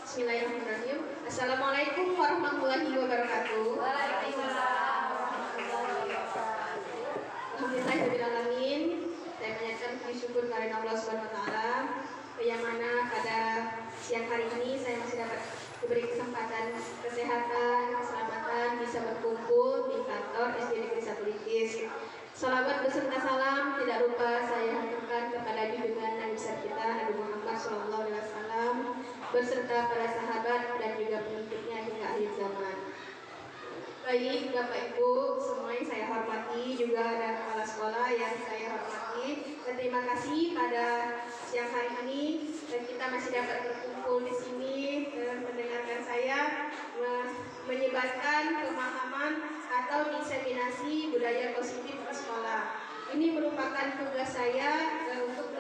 Bismillahirrahmanirrahim. Assalamualaikum warahmatullahi wabarakatuh. Waalaikumsalam warahmatullahi wabarakatuh. Alhamdulillahirrahmanirrahim. Saya panjatkan puji syukur kepada Allah Subhanahu wa taala yang mana pada siang hari ini saya masih dapat diberi kesempatan kesehatan, keselamatan bisa berkumpul di kantor SD Negeri 1 Litis. Salawat beserta salam tidak lupa saya haturkan kepada junjungan Nabi besar kita Nabi Muhammad SAW beserta para sahabat dan juga pengikutnya hingga akhir zaman. Baik Bapak Ibu semua yang saya hormati, juga ada kepala sekolah yang saya hormati, dan terima kasih pada siang hari ini dan kita masih dapat berkumpul di sini mendengarkan saya menyebarkan pemahaman atau diseminasi budaya positif di sekolah. Ini merupakan tugas saya untuk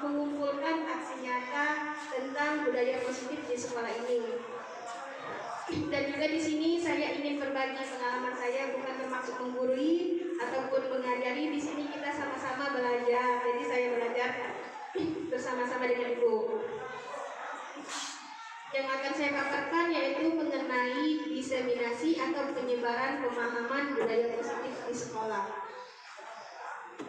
mengumpulkan aksi nyata tentang budaya positif di sekolah ini. Dan juga di sini saya ingin berbagi pengalaman saya, bukan bermaksud menggurui ataupun mengajari. Di sini kita sama-sama belajar. Jadi saya belajar bersama-sama dengan Ibu. Yang akan saya paparkan yaitu mengenai diseminasi atau penyebaran pemahaman budaya positif di sekolah.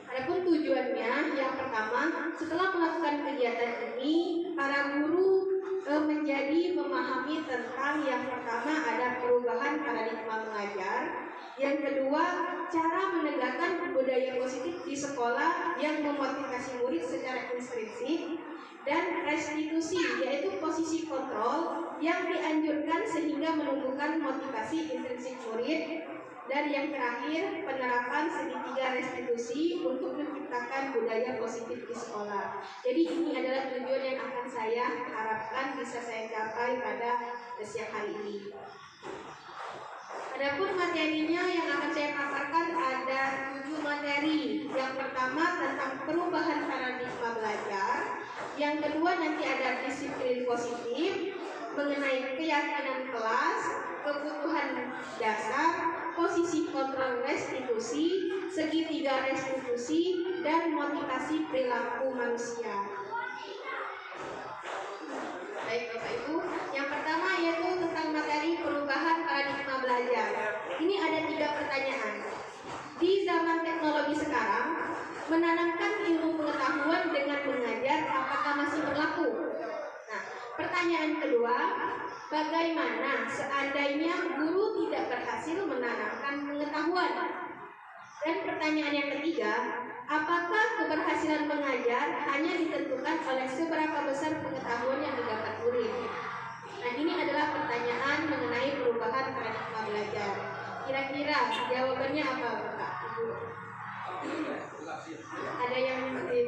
Adapun tujuannya, yang pertama, setelah melakukan kegiatan ini, para guru menjadi memahami tentang yang pertama ada perubahan paradigma mengajar, yang kedua cara menegakkan budaya positif di sekolah yang memotivasi murid secara intrinsik, dan restitusi yaitu posisi kontrol yang dianjurkan sehingga menumbuhkan motivasi intrinsik murid, dan yang terakhir penerapan segitiga restitusi untuk menciptakan budaya positif di sekolah. Jadi ini adalah tujuan yang akan saya harapkan bisa saya capai pada siang hari ini. Adapun materinya yang akan saya paparkan ada 7 materi. Yang pertama tentang perubahan paradigma belajar. Yang kedua nanti ada disiplin positif, mengenai keyakinan kelas, kebutuhan dasar, posisi kontrol restitusi, segitiga restitusi, dan motivasi perilaku manusia. Baik Bapak Ibu, yang pertama yaitu tentang materi perubahan paradigma belajar. Ini ada 3 pertanyaan. Di zaman teknologi sekarang, menanamkan ilmu pengetahuan dengan mengajar apakah masih berlaku? Nah, pertanyaan kedua, bagaimana seandainya guru tidak berhasil menanamkan pengetahuan? Dan pertanyaan yang ketiga, apakah keberhasilan mengajar hanya ditentukan oleh seberapa besar pengetahuan yang didapat murid? Nah, ini adalah pertanyaan mengenai perubahan paradigma belajar. Kira-kira jawabannya apa, Bapak, Ibu? Ada yang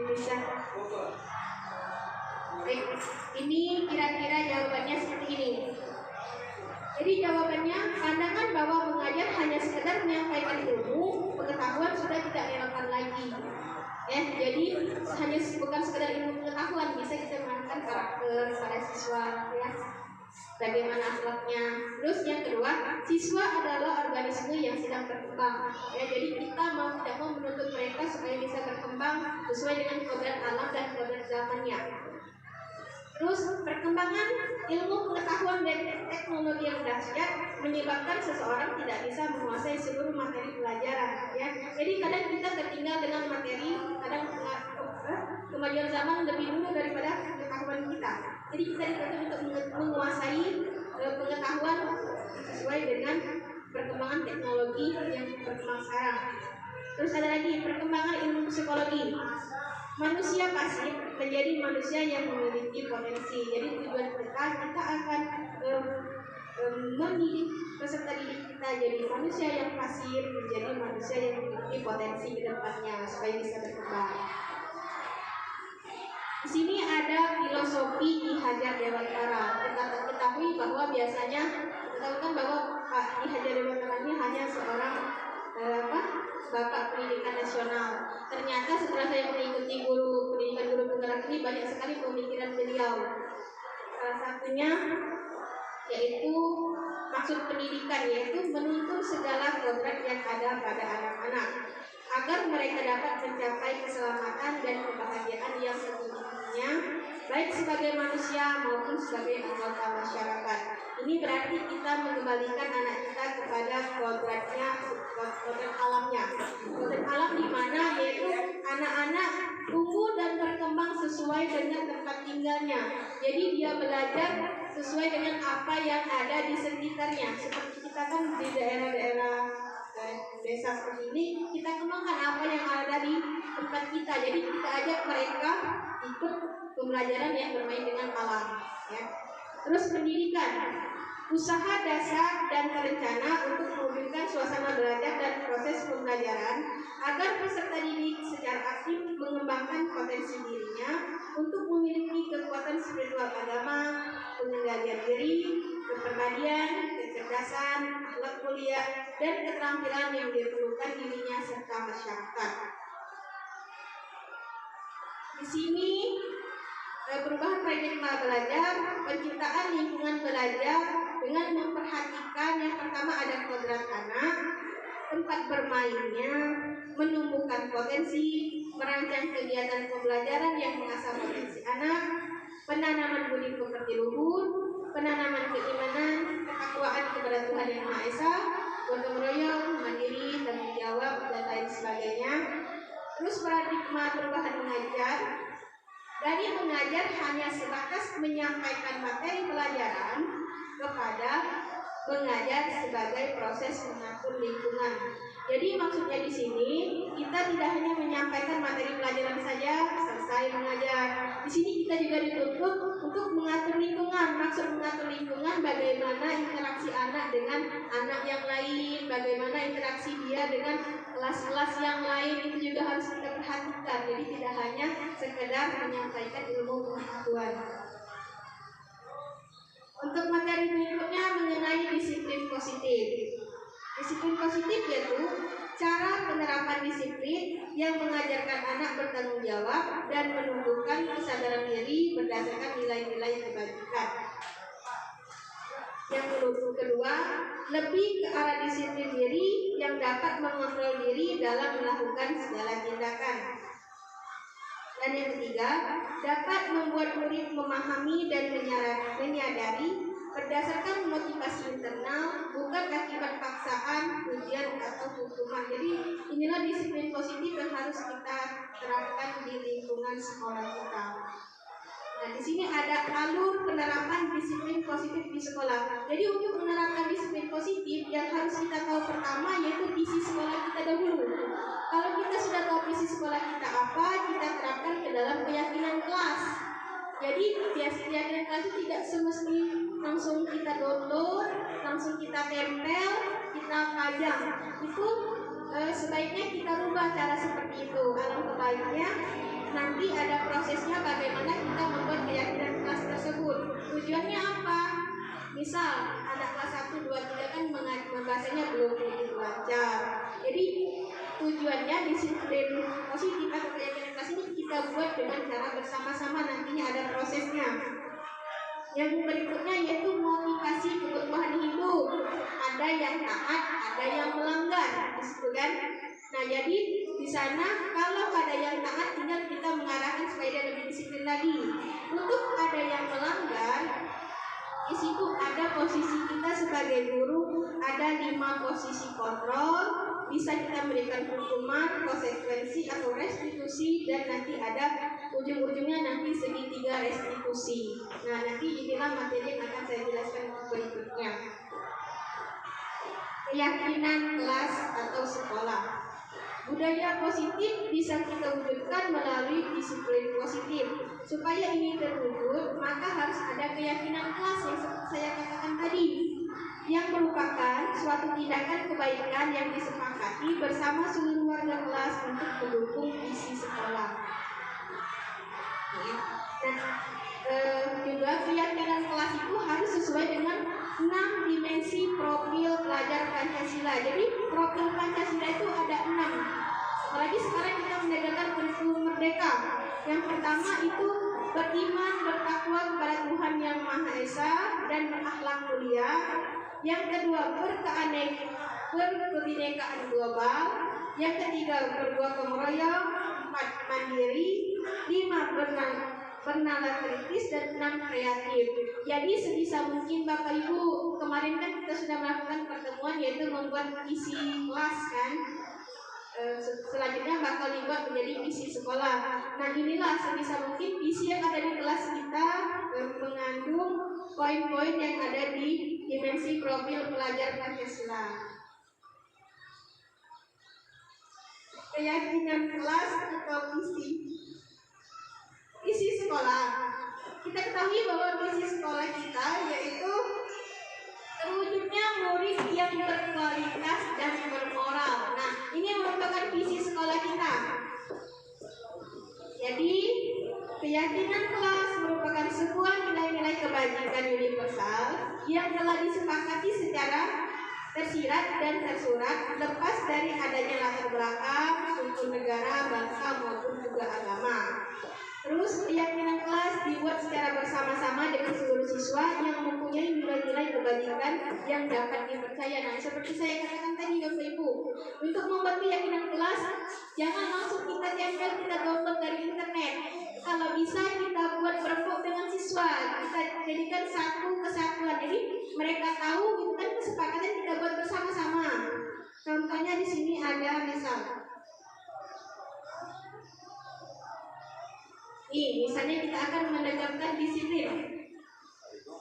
bisa? Baik, ini kira-kira jawabannya seperti ini. Jadi jawabannya, pandangan bahwa mengajar hanya sekedar menyampaikan ilmu, pengetahuan sudah tidak relevan lagi. Ya, jadi hanya bukan sekedar ilmu pengetahuan, bisa kita menanamkan karakter pada siswa, ya, bagaimana akhlaknya. Terus yang kedua, siswa adalah organisme yang sedang berkembang. Ya, jadi kita mau tidak mau menuntut mereka supaya bisa berkembang sesuai dengan kodrat alam dan kodrat zamannya. Terus perkembangan ilmu pengetahuan dan teknologi yang dahsyat menyebabkan seseorang tidak bisa menguasai seluruh materi pelajaran. Ya, jadi kadang kita tertinggal dengan materi, kadang kemajuan zaman lebih dulu daripada pengetahuan kita. Jadi kita dituntut untuk menguasai pengetahuan sesuai dengan perkembangan teknologi yang berkembang sekarang. Terus ada lagi perkembangan ilmu psikologi. Manusia pasif menjadi manusia yang memiliki potensi. Jadi tujuan kita akan mendidik peserta didik kita jadi manusia yang pasif menjadi manusia yang memiliki potensi ke depannya supaya bisa berkembang. Di sini ada filosofi Ki Hajar Dewantara. Kita ketahui bahwa biasanya kita tahu bahwa Pak Ki Hajar Dewantara ini hanya seorang Bapak Pendidikan Nasional. Ternyata setelah saya mengikuti pendidikan guru penggerak ini, banyak sekali pemikiran beliau. Salah satunya yaitu maksud pendidikan, yaitu menuntut segala kodrat yang ada pada anak-anak agar mereka dapat mencapai keselamatan dan kebahagiaan yang setinggi-tingginya baik sebagai manusia maupun sebagai anggota masyarakat. Ini berarti kita mengembalikan anak kita kepada kodrat alamnya. Kodrat alam di mana yaitu anak-anak tumbuh dan berkembang sesuai dengan tempat tinggalnya. Jadi dia belajar sesuai dengan apa yang ada di sekitarnya. Seperti kita kan di daerah-daerah desa seperti ini, kita kembangkan apa yang ada di tempat kita. Jadi kita ajak mereka ikut pembelajaran yang bermain dengan alam, ya. Terus pendidikan, usaha dasar dan terencana untuk mewujudkan suasana belajar dan proses pembelajaran agar peserta didik secara aktif mengembangkan potensi dirinya untuk memiliki kekuatan spiritual agama, pengendalian diri, kepribadian, kecerdasan, akhlak mulia, dan keterampilan yang diperlukan dirinya serta masyarakat. Di sini perubahan paradigma belajar, penciptaan lingkungan belajar dengan memperhatikan yang pertama ada kodrat anak, tempat bermainnya, menumbuhkan potensi, merancang kegiatan pembelajaran yang mengasah potensi anak, penanaman budi pekerti luhur, penanaman keimanan, ketakwaan kepada Tuhan Yang Maha Esa, gotong royong, mandiri, tanggung jawab, dan lain sebagainya. Terus paradigma perubahan mengajar, dari mengajar hanya sebatas menyampaikan materi pelajaran kepada mengajar sebagai proses mengatur lingkungan. Jadi maksudnya di sini kita tidak hanya menyampaikan materi pelajaran saja selesai mengajar. Di sini kita juga dituntut untuk mengatur lingkungan. Maksud mengatur lingkungan bagaimana interaksi anak dengan anak yang lain, bagaimana interaksi dia dengan kelas-kelas yang lain, itu juga harus kita perhatikan. Jadi tidak hanya sekedar menyampaikan ilmu pengetahuan. Untuk materi berikutnya mengenai disiplin positif. Disiplin positif yaitu cara penerapan disiplin yang mengajarkan anak bertanggung jawab dan menumbuhkan kesadaran diri berdasarkan nilai-nilai kebajikan. Yang kedua, lebih ke arah disiplin diri yang dapat mengontrol diri dalam melakukan segala tindakan. Dan yang ketiga, dapat membuat murid memahami dan menyadari berdasarkan motivasi internal, bukan akibat paksaan, ujian atau hukuman. Jadi inilah disiplin positif yang harus kita terapkan di lingkungan sekolah kita. Nah, di sini ada alur penerapan disiplin positif di sekolah. Jadi untuk menerapkan disiplin positif yang harus kita tahu pertama yaitu visi sekolah kita dahulu. Kalau kita sudah tahu visi sekolah kita apa, kita terapkan ke dalam keyakinan kelas. Jadi keyakinan kelas itu tidak semesti langsung kita download, langsung kita tempel, kita pajang. Itu sebaiknya kita rubah cara seperti itu. Alangkah baiknya nanti ada prosesnya bagaimana kita membuat keyakinan kelas tersebut. Tujuannya apa? Misal anak kelas 1, 2, 3 kan membahasanya belum begitu lancar. Jadi tujuannya disiplin positif atau keyakinan kelas ini kita buat dengan cara bersama-sama, nantinya ada prosesnya. Yang berikutnya yaitu motivasi kebutuhan hidup. Ada yang taat, ada yang melanggar, gitu kan? Nah, jadi di sana kalau ada yang taat tinggal kita mengarahkan supaya dia lebih disiplin lagi. Untuk ada yang melanggar, di situ ada posisi kita sebagai guru, ada 5 posisi kontrol. Bisa kita memberikan hukuman, konsekuensi atau restitusi, dan nanti ada ujung-ujungnya nanti segitiga restitusi. Nah, nanti inilah materi yang akan saya jelaskan berikutnya. Keyakinan kelas atau sekolah. Budaya positif bisa kita wujudkan melalui disiplin positif. Supaya ini terwujud, maka harus ada keyakinan kelas yang seperti saya katakan tadi, yang merupakan suatu tindakan kebaikan yang disepakati bersama seluruh warga kelas untuk mendukung visi sekolah. Nah, juga keyakinan kelas itu harus sesuai dengan 6 dimensi profil pelajar Pancasila. Jadi profil Pancasila itu ada 6. Apalagi sekarang kita menegakkan kurikulum merdeka. Yang pertama itu beriman, bertakwa kepada Tuhan Yang Maha Esa dan berakhlak mulia. Yang kedua berkebinekaan global. Yang ketiga bergotong royong. 4 mandiri. 5 bernalar kritis, dan 6 kreatif. Jadi sebisa mungkin Bapak Ibu, kemarin kan kita sudah melakukan pertemuan yaitu membuat isi kelas kan. Selanjutnya bakal dibuat menjadi visi sekolah. Nah inilah sebisa mungkin visi yang ada di kelas kita mengandung poin-poin yang ada di dimensi profil pelajar Pancasila. Keyakinan kelas atau visi sekolah. Kita ketahui bahwa visi sekolah kita yaitu terwujudnya murid yang berkualitas dan bermoral. Nah, ini merupakan visi sekolah kita. Jadi, keyakinan kelas merupakan sebuah nilai-nilai kebajikan universal yang telah disepakati secara tersirat dan tersurat lepas dari adanya latar belakang, suku negara, bangsa maupun juga agama. Terus keyakinan kelas dibuat secara bersama-sama dengan seluruh siswa yang mempunyai nilai-nilai kebajikan yang dapat dipercaya. Nah, seperti saya katakan tadi Bapak Ibu, untuk membuat keyakinan kelas jangan langsung kita tempel, kita download dari internet. Kalau bisa kita buat berembuk dengan siswa, kita jadikan satu kesatuan. Jadi mereka tahu itu kan kesepakatan kita buat bersama-sama. Contohnya di sini ada misal. Misalnya kita akan menegakkan disiplin.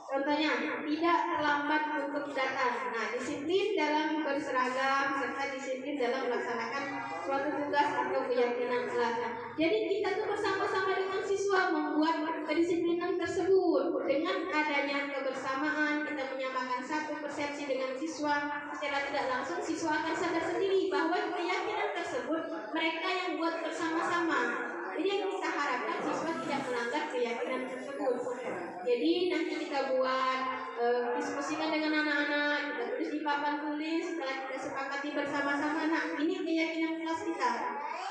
Contohnya, tidak terlambat untuk datang. Nah, disiplin dalam berseragam serta disiplin dalam melaksanakan suatu tugas atau keyakinan kelas. Jadi kita tuh bersama-sama dengan siswa membuat kedisiplinan tersebut. Dengan adanya kebersamaan, kita menyamakan satu persepsi dengan siswa. Secara tidak langsung siswa akan sadar sendiri bahwa keyakinan tersebut mereka yang buat bersama-sama. Jadi yang kita harapkan siswa tidak melanggar keyakinan tersebut. Jadi nanti kita buat diskusikan dengan anak-anak, kita tulis di papan tulis, setelah kita sepakati bersama-sama. Nah, ini keyakinan kelas kita.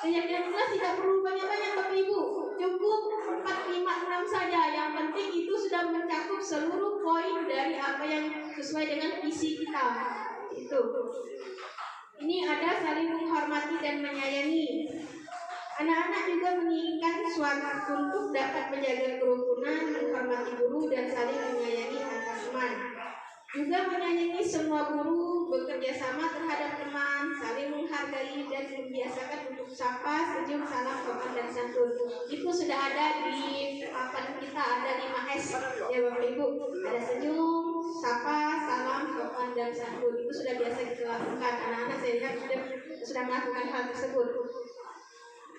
Keyakinan kelas tidak perlu banyak-banyak Bapak Ibu, cukup 4, 5, 6 saja. Yang penting itu sudah mencakup seluruh poin dari apa yang sesuai dengan visi kita. Itu. Ini ada saling menghormati dan menyayangi. Anak-anak juga menginginkan suatu untuk dapat menjaga kerukunan, menghormati guru, dan saling menyayangi antar teman. Juga menyayangi semua guru, bekerja sama terhadap teman, saling menghargai dan membiasakan untuk sapa, senyum, salam, sopan, dan santun. Itu sudah ada di papan kita, ada 5S ya Bapak Ibu. Ada senyum, sapa, salam, sopan, dan santun. Itu sudah biasa kita lakukan. Anak-anak saya lihat sudah melakukan hal tersebut.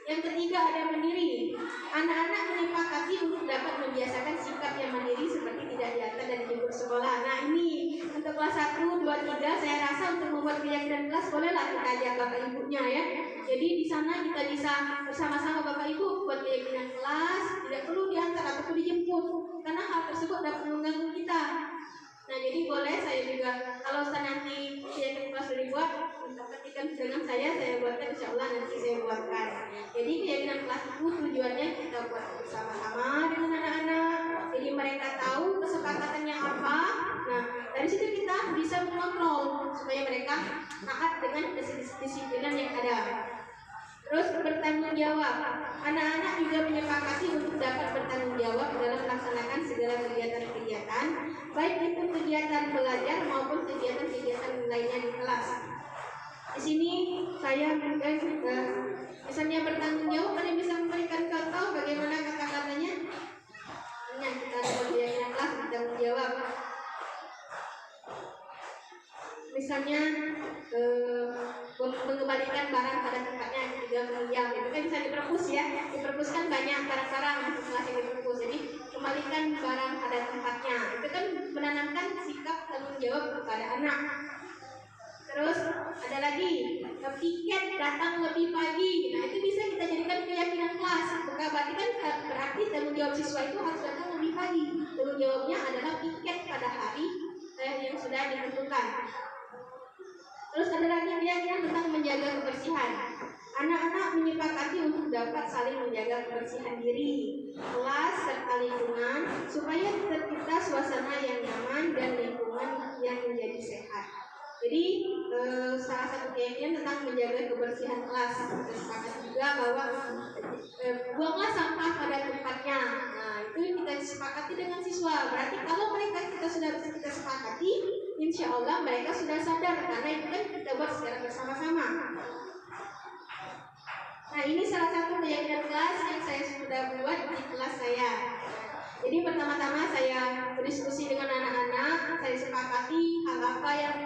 Yang ketiga ada mandiri. Anak-anak menyepakati untuk dapat membiasakan sikap yang mandiri seperti tidak diantar dan dijemput sekolah. Nah ini untuk kelas 1, 2, 3 saya rasa untuk membuat keyakinan kelas bolehlah kita ajak Bapak Ibunya ya. Jadi di sana kita bisa bersama-sama Bapak Ibu buat keyakinan kelas, tidak perlu diantar ataupun dijemput karena hal tersebut dapat mengganggu kita. Nah jadi boleh saya juga kalau nanti keyakinan kelas sudah dibuat, ketika dengan saya buatkan, insya Allah nanti saya buatkan. Jadi keyakinan kelas itu tujuannya kita buat bersama-sama dengan anak-anak. Jadi mereka tahu kesepakatannya apa. Nah dari situ kita bisa mengontrol supaya mereka taat dengan kedisiplinan yang ada. Terus bertanggung jawab. Anak-anak juga menyepakati untuk dapat bertanggung jawab dalam melaksanakan segala kegiatan-kegiatan, baik itu kegiatan belajar maupun kegiatan-kegiatan lainnya di kelas. Di sini saya mungkin misalnya bertanggung jawab, ada bisa memberikan contoh bagaimana kata-katanya? Nah, kita kegiatan kelas bertanggung jawab. Misalnya mengembalikan barang pada tempatnya 30 jam, itu kan bisa diperpus ya. Diperpus kan banyak barang-barang untuk kelas yang diperpus. Jadi kembalikan barang pada tempatnya. Itu kan menanamkan sikap tanggung jawab kepada anak. Terus ada lagi tiket datang lebih pagi. Nah itu bisa kita jadikan keyakinan kelas. Berarti kan berarti tanggung jawab siswa itu harus datang lebih pagi. Tanggung jawabnya adalah tiket pada hari yang sudah ditentukan. Terus ada lagi keyakinan tentang menjaga kebersihan. Anak-anak menyepakati untuk dapat saling menjaga kebersihan diri, kelas, serta lingkungan supaya tercipta suasana yang nyaman dan lingkungan yang menjadi sehat. Jadi salah satu keyakinan tentang menjaga kebersihan kelas. Sepakat juga bahwa buanglah sampah pada tempatnya. Nah kita sepakati dengan siswa. Berarti kalau mereka kita sudah bisa kita sepakati, insya Allah mereka sudah sadar karena itu kan kita buat secara bersama-sama. Nah, ini salah satu keyakinan kelas yang saya sudah buat di kelas saya. Jadi pertama-tama saya berdiskusi dengan anak-anak, saya sepakati hal apa yang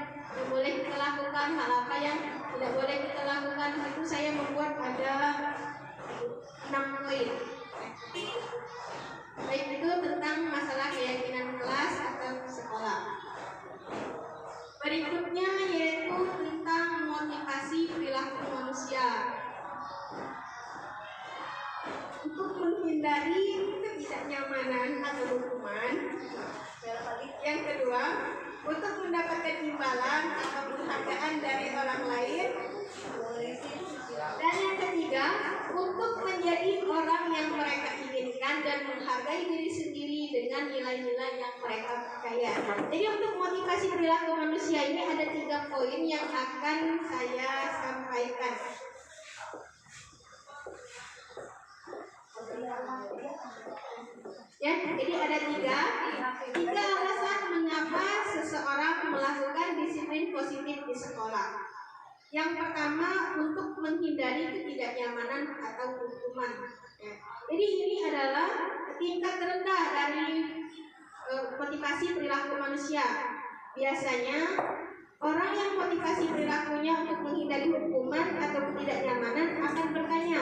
boleh kita lakukan, hal apa yang tidak boleh kita lakukan. Itu saya membuat ada 6 poin. Baik itu tentang masalah keyakinan kelas atau sekolah. Berikutnya yaitu tentang motivasi perilaku manusia. Untuk menghindari ketidaknyamanan atau hukuman. Yang kedua, untuk mendapatkan imbalan atau penghargaan dari orang lain. Dan yang ketiga, untuk menjadi orang yang mereka inginkan dan menghargai diri sendiri dengan nilai-nilai yang mereka percaya. Jadi untuk motivasi perilaku manusia ini ada 3 poin yang akan saya sampaikan. Ya, jadi ada 3 alasan mengapa seseorang melakukan disiplin positif di sekolah. Yang pertama, untuk menghindari ketidaknyamanan atau hukuman. Ya. Jadi ini adalah tingkat terendah dari motivasi perilaku manusia. Biasanya orang yang motivasi perilakunya untuk menghindari hukuman atau ketidaknyamanan akan bertanya,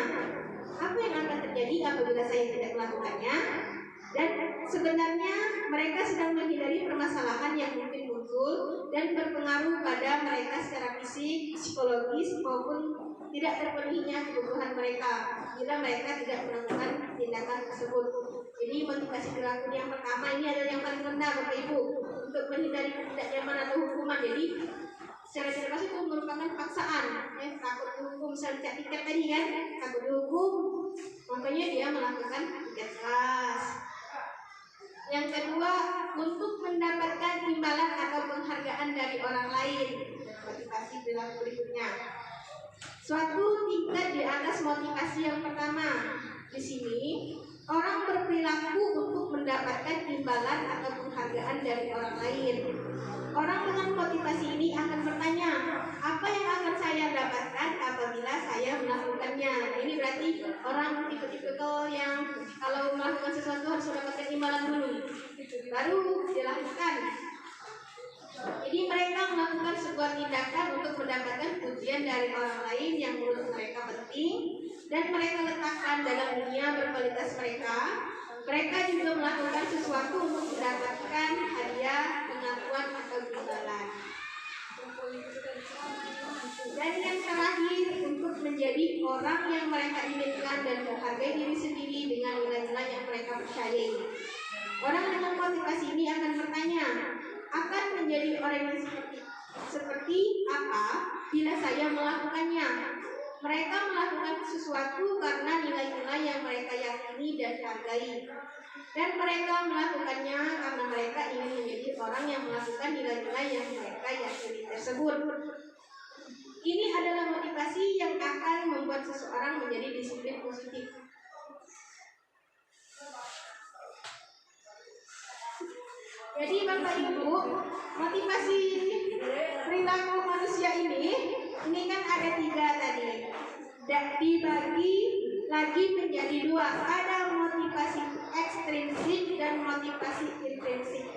apa yang akan terjadi apabila saya tidak melakukannya? Dan sebenarnya mereka sedang menghindari permasalahan yang mungkin muncul dan berpengaruh pada mereka secara fisik, psikologis maupun tidak terpenuhinya kebutuhan mereka bila mereka tidak melakukan tindakan tersebut. Jadi motivasi perilaku yang pertama ini adalah yang paling rendah, Bapak Ibu, untuk menghindari ketidaknyamanan atau hukuman. Jadi secara tidak langsung itu merupakan paksaan, takut dihukum, misalnya tiket tadi kan, takut dihukum, makanya dia melakukan tiket kelas. Yang kedua, untuk mendapatkan imbalan atau penghargaan dari orang lain. Motivasi perilaku berikutnya. Suatu tingkat di atas motivasi yang pertama. Di sini, orang berperilaku untuk mendapatkan imbalan atau penghargaan dari orang lain. Orang dengan motivasi ini akan bertanya, apa yang akan saya dapatkan apabila saya melakukannya? Ini berarti orang tipe-tipe yang kalau melakukan sesuatu harus mendapatkan imbalan dulu, baru dilakukan. Jadi mereka melakukan sebuah tindakan untuk mendapatkan pujian dari orang lain yang menurut mereka penting dan mereka letakkan dalam dunia berkualitas mereka. Mereka juga melakukan sesuatu untuk mendapatkan hadiah, pengakuan atau imbalan. Dan yang terakhir, untuk menjadi orang yang mereka inginkan dan menghargai diri sendiri dengan nilai-nilai yang mereka percayai. Orang dengan motivasi ini akan bertanya, akan menjadi orang yang seperti apa bila saya melakukannya? Mereka melakukan sesuatu karena nilai-nilai yang mereka yakini dan hargai. Dan mereka melakukannya karena mereka ingin menjadi orang yang melakukan nilai-nilai yang mereka yakini tersebut. Ini adalah motivasi yang akan membuat seseorang menjadi disiplin positif. Jadi Bapak Ibu, motivasi perilaku manusia ini kan ada 3 tadi. Dan dibagi lagi menjadi 2. Ada motivasi ekstrinsik dan motivasi intrinsik.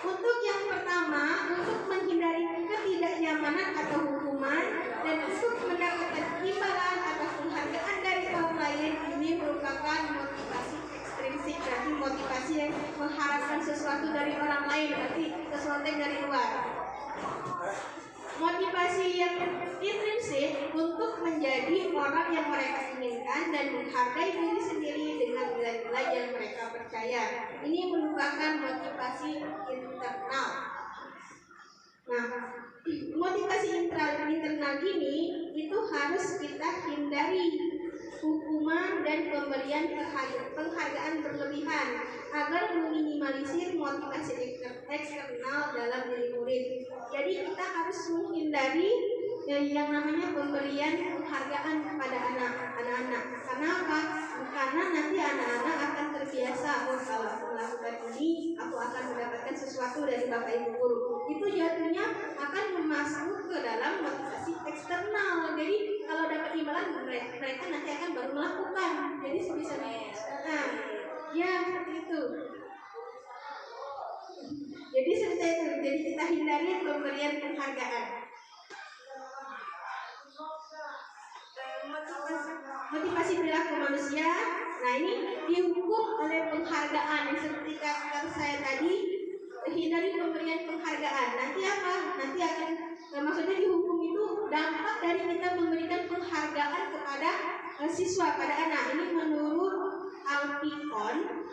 Untuk yang pertama, untuk menghindari ketidaknyamanan atau hukuman dan untuk mendapatkan imbalan atau penghargaan dari orang lain, ini merupakan motivasi ekstrinsik, berarti motivasi yang mengharapkan sesuatu dari orang lain, berarti sesuatu yang dari luar. Motivasi yang intrinsik untuk menjadi orang yang mereka inginkan dan menghargai diri sendiri dengan nilai-nilai yang mereka percaya. Ini merupakan motivasi internal. Nah, motivasi internal ini itu harus kita hindari hukuman dan pemberian penghargaan berlebihan agar meminimalisir motivasi eksternal dalam diri murid. Jadi kita harus menghindari yang namanya pemberian penghargaan kepada anak-anak. Karena apa? karena nanti anak-anak akan terbiasa, oh kalau aku melakukan ini aku akan mendapatkan sesuatu dari Bapak Ibu guru. Itu jatuhnya akan masuk ke dalam motivasi eksternal. Jadi kalau dapat imbalan mereka nanti akan baru melakukan. Jadi sebisa ya seperti itu. Jadi seperti itu. Jadi kita hindari pemberian penghargaan. Motivasi perilaku manusia. Nah ini dihukum oleh penghargaan. Seperti kata saya tadi, hindari pemberian penghargaan. Nanti apa? Nanti akan maksudnya dihukum itu dampak dari kita memberikan penghargaan kepada siswa, pada anak. Ini menurut Alpicon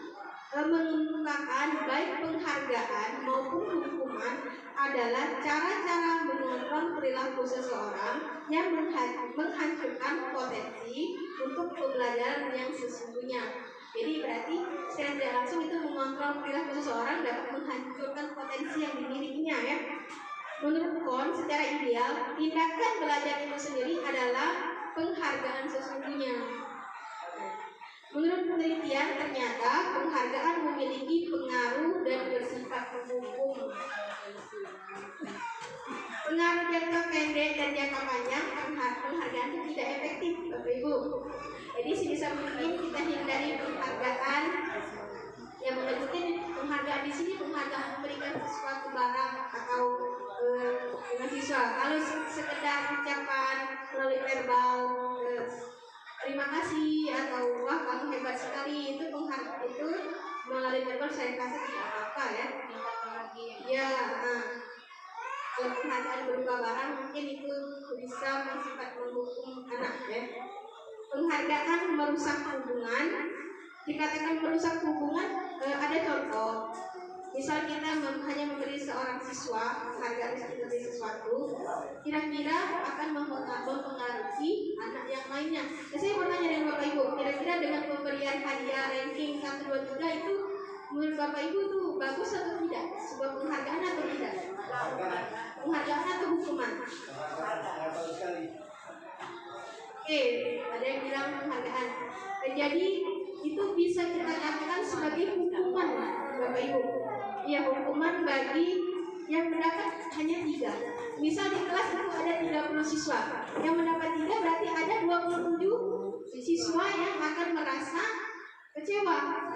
mengungkapkan baik penghargaan maupun hukuman adalah cara-cara mengontrol perilaku seseorang yang menghancurkan potensi untuk pembelajaran yang sesungguhnya. Jadi berarti secara tidak langsung itu mengontrol perilaku seseorang dapat menghancurkan potensi yang dimilikinya ya. Menurut KON secara ideal tindakan belajar itu sendiri adalah penghargaan sesungguhnya. Menurut penelitian ternyata penghargaan memiliki pengaruh dan bersifat menghukum. Pengaruh jangka pendek dan jangka panjang penghargaan itu tidak efektif, Bapak Ibu. Jadi sebisa mungkin kita hindari penghargaan. Yang mungkin penghargaan di sini penghargaan memberikan sesuatu barang atau dengan siswa. Kalau sekedar ucapan melalui verbal, terima kasih atau wah kamu hebat sekali, itu penghargaan itu melalui verbal saya rasa tidak apa-apa ya. Ya, kalau penghargaan berupa barang mungkin itu bisa bersifat menghukum anak ya. Penghargaan merusak hubungan. Dikatakan merusak hubungan, ada contoh. Misal kita hanya memberi seorang siswa penghargaan seperti sesuatu, kira-kira akan mempengaruhi anak yang lainnya. Saya mau tanya dengan Bapak Ibu, kira-kira dengan pemberian hadiah ranking 1, 2, 3 itu menurut Bapak Ibu itu bagus atau tidak? Sebuah penghargaan atau tidak? Penghargaan atau hukuman? Oke, ada yang bilang penghargaan. Jadi itu bisa kita katakan sebagai hukuman, Bapak Ibu. Ya, hukuman bagi yang mendapat hanya 3. Misal di kelas itu ada 30 siswa, yang mendapat 3 berarti ada 27 siswa yang akan merasa kecewa,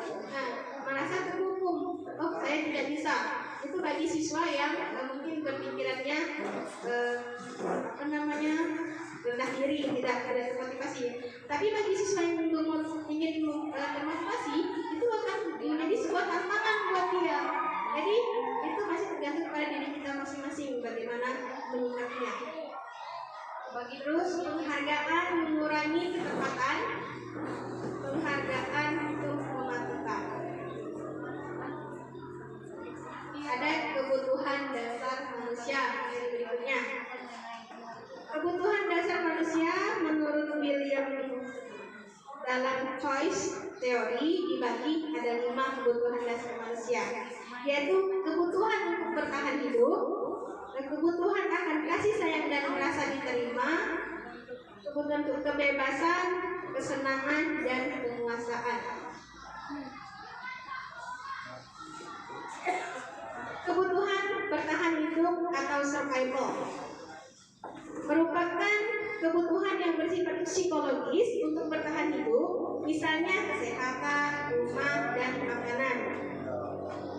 merasa terhukum. Oh, saya tidak bisa. Itu bagi siswa yang mungkin berpikirannya rendah diri, tidak ada termotivasi. Tapi bagi siswa yang ingin termotivasi, itu akan menjadi sebuah tantangan buat dia. Jadi itu masih tergantung pada diri kita masing-masing bagaimana menyikapinya. Terus penghargaan mengurangi ketepatan, penghargaan untuk mematukan. Ada kebutuhan dasar manusia yang berikutnya. Kebutuhan dasar manusia menurut William dalam choice teori dibagi ada 5 kebutuhan dasar manusia, yaitu kebutuhan untuk bertahan hidup, kebutuhan akan kasih sayang dan merasa diterima, kebutuhan untuk kebebasan, kesenangan dan penguasaan. Kebutuhan bertahan hidup atau survival merupakan kebutuhan yang bersifat psikologis untuk bertahan hidup, misalnya kesehatan, rumah, dan makanan.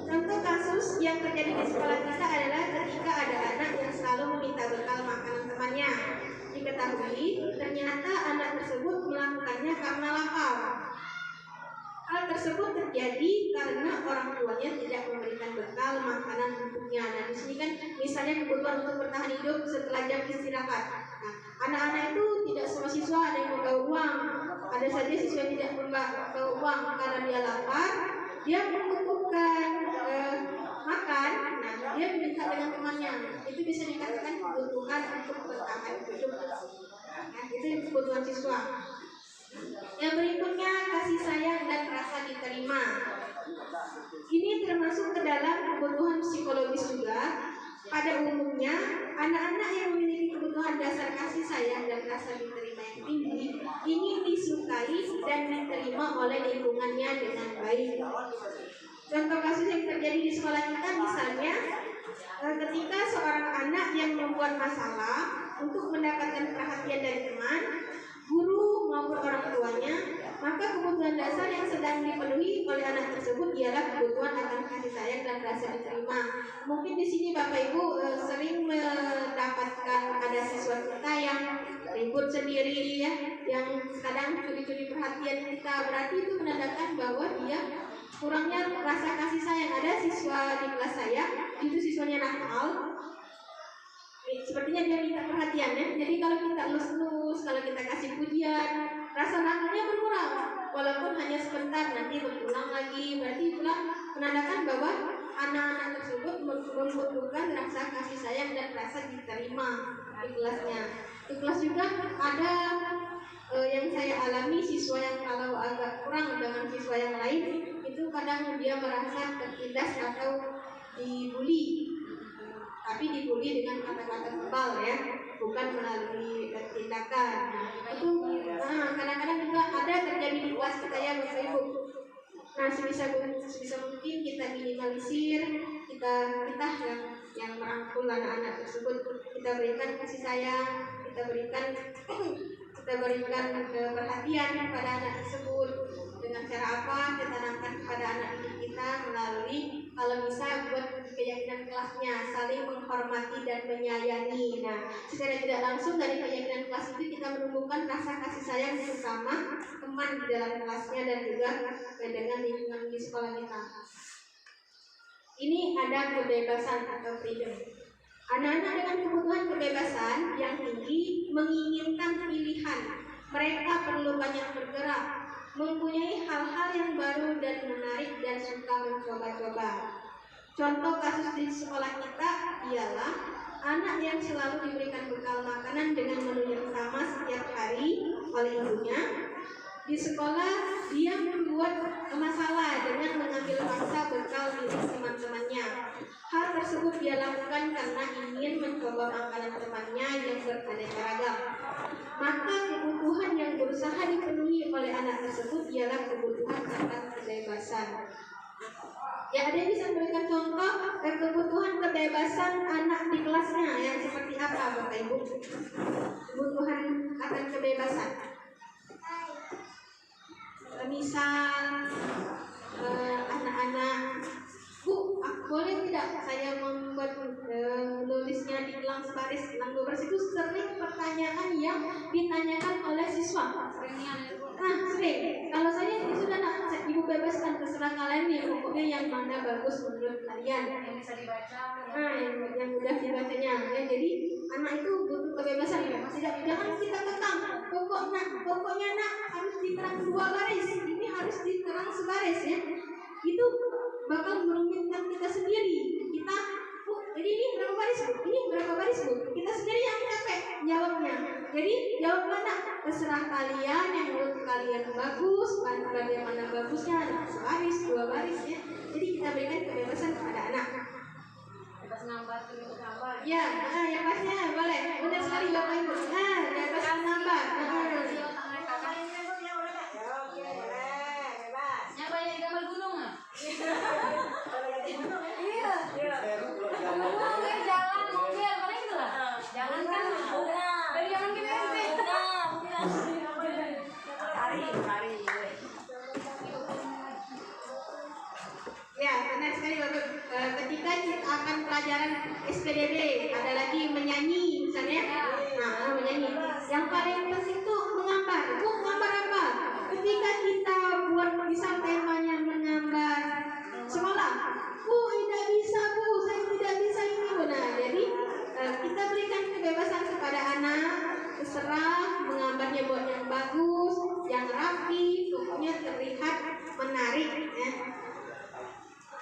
Contoh kasus yang terjadi di sekolah kita adalah ketika ada anak yang selalu meminta bekal makanan temannya. Diketahui ternyata anak tersebut melakukannya karena lapar. Hal tersebut terjadi karena orang tuanya tidak memberikan bekal makanan untuknya. Nah, di sini kan misalnya kebutuhan untuk bertahan hidup setelah jam istirahat. Nah, anak-anak itu tidak semua siswa ada yang membawa uang. Ada saja siswa yang tidak membawa uang karena dia lapar, dia membutuhkan makan. Nah, dia minta dengan temannya. Itu bisa dikatakan kebutuhan untuk bertahan hidup. Nah, itu kebutuhan siswa. Yang berikutnya kasih sayang dan rasa diterima. Ini termasuk ke dalam kebutuhan psikologis juga. Pada umumnya, anak-anak yang memiliki kebutuhan dasar kasih sayang dan rasa diterima prima yang tinggi, ingin disukai dan diterima oleh lingkungannya dengan baik. Contoh kasus yang terjadi di sekolah kita misalnya, ketika seorang anak yang membuat masalah untuk mendapatkan perhatian dari teman, guru maupun orang tuanya, maka kebutuhan dasar yang sedang dipenuhi oleh anak tersebut ialah kebutuhan akan kasih sayang dan rasa diterima. Mungkin di sini Bapak Ibu sering mendapatkan ada siswa kita yang ribut sendiri ya, yang kadang curi-curi perhatian kita, berarti itu menandakan bahwa dia kurangnya rasa kasih sayang. Ada siswa di kelas saya, itu siswanya nakal. Sepertinya dia minta perhatian ya. Jadi kalau kita elus-elus, kalau kita kasih pujian, rasa nakalnya berkurang. Walaupun hanya sebentar, nanti berulang lagi. Berarti itulah menandakan bahwa anak-anak tersebut membutuhkan rasa kasih sayang dan rasa diterima di kelasnya. Di kelas juga ada yang saya alami, siswa yang kalau agak kurang dengan siswa yang lain, itu kadang dia merasa tertindas atau dibully. Tapi dibully dengan kata-kata tebal ya, bukan melalui tindakan. Itu kadang-kadang juga ada terjadi di kelas kita ya Bapak Ibu. Nah sebisa mungkin kita minimalisir, kita yang merangkul anak-anak tersebut, kita berikan kasih sayang, kita berikan perhatian kepada anak tersebut. Dengan cara apa? Kita tanamkan kepada anak didik kita melalui, kalau bisa buat keyakinan kelasnya, saling menghormati dan menyayangi. Nah, secara tidak langsung dari keyakinan kelas itu kita menumbuhkan rasa kasih sayang bersama teman di dalam kelasnya dan juga dengan lingkungan di sekolah kita. Ini ada kebebasan atau freedom. Anak-anak dengan kebutuhan kebebasan yang tinggi menginginkan pilihan. Mereka perlu banyak bergerak, mempunyai hal-hal yang baru dan menarik dan suka mencoba-coba. Contoh kasus di sekolah kita ialah anak yang selalu diberikan bekal makanan dengan menu yang sama setiap hari oleh ibunya. Di sekolah dia membuat masalah dengan mengambil paksa bekal milik teman-temannya. Hal tersebut dia lakukan karena ingin mencoba makanan temannya yang beraneka ragam. Maka kebutuhan yang berusaha dipenuhi oleh anak tersebut ialah kebutuhan akan kebebasan. Ya, ada yang bisa memberikan contoh kebutuhan kebebasan anak di kelasnya yang seperti apa Bapak Ibu? Kebutuhan akan kebebasan. Misal anak-anak, Bu, boleh tidak saya membuat menulisnya di gelang sebaris, gelang 12 itu sering pertanyaan yang ditanyakan oleh siswa. Sering. Kalau saya ini sudah Ibu bebaskan, terserah kalian ya, pokoknya yang mana bagus menurut kalian. Yang bisa dibaca. Yang mudah dibacanya. Ya, jadi anak itu butuh kebebasan ya. Jangan kita kekang. Pokoknya nak harus diterang 2 baris. Ini harus diterang sebaris ya. Itu bakal merumitkan kita sendiri. Kita, Bu, jadi ini berapa baris Bu? Ini berapa baris Bu? Kita sendiri yang capek jawabnya. Jadi jawab mana? Terserah kalian, yang menurut kalian bagus, kalian mana bagusnya, sebaris, 2 baris ya. Jadi kita berikan kebebasan kepada anak. Bebas nambah, untuk nambah. Ya, yang pasnya boleh. Benar sekali Bapak Ibu. Bebas nambah. Ya, benar sekali Bapak. Ketika kita akan pelajaran SPDB, ada lagi menyanyi misalnya. Menyanyi. Yang paling penting itu menggambar. Bu, menggambar apa? Ketika kita buat misal temanya menggambar sekolah, Bu, tidak bisa Bu, saya tidak bisa ini Bu. Nah, jadi kita berikan kebebasan kepada anak, terserah menggambarnya buat yang bagus, yang rapi, pokoknya terlihat menarik ya.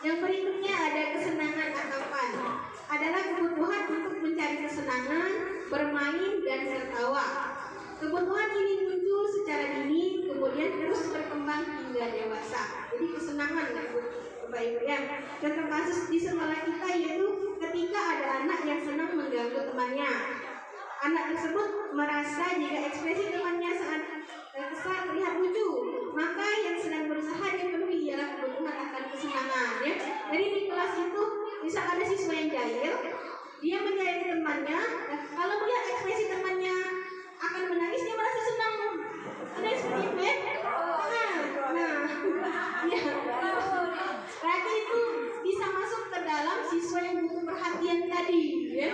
Yang berikutnya ada kesenangan atau fun. Adalah kebutuhan untuk mencari kesenangan, bermain dan tertawa. Kebutuhan ini muncul secara dini, kemudian terus berkembang hingga dewasa. menjahil, dia menjahili temannya. Nah, kalau melihat ekspresi temannya akan menangis, dia merasa senang. Ada yang seperti itu ya? Ya. Berarti itu bisa masuk ke dalam siswa yang butuh perhatian tadi, ya.